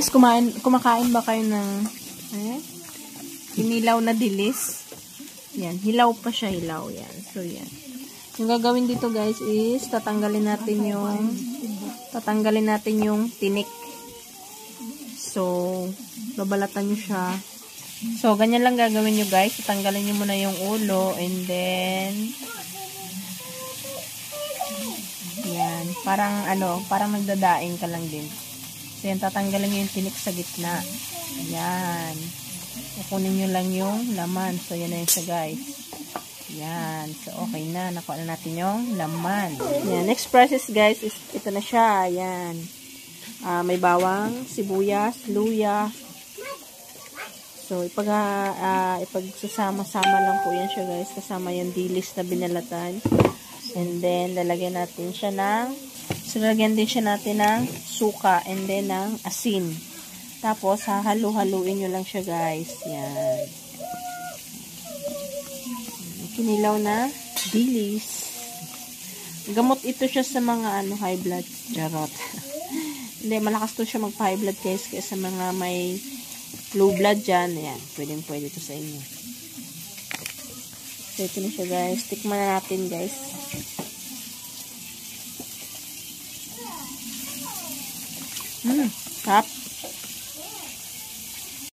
Guys, kumakain ba kayo ng inilaw na dilis? Yan, hilaw pa siya, hilaw yan. So yan. Yung gagawin dito guys is tatanggalin natin yung tinik. So babalatan nyo siya. So ganyan lang gagawin nyo guys. Tatanggalin nyo muna yung ulo and then yan, parang nagdadaing ka lang din. So, yan, tatanggalin nyo yung tinik sa gitna. Yan. Kukunin nyo lang yung laman. So, yan na yun siya, guys. Yan. So, okay na. Nakuha na natin yung laman. Yan. Next process, guys, is ito na siya. Yan. May bawang, sibuyas, luya. So, ipagsasama-sama lang po yan siya, guys. Kasama yung dilis na binalatan. And then, lalagyan natin siya ng lalagyan din siya natin ng suka and then ng asin. Tapos, hahalu-haluin nyo lang siya, guys. Yan. Kinilaw na dilis. Gamot ito siya sa mga high blood. Charot. Hindi, malakas to siya magpa-high blood, guys. Kaya sa mga may low blood dyan, ayan, pwede ito sa inyo. So, ito na siya, guys. Tikman na natin, guys. Sarap.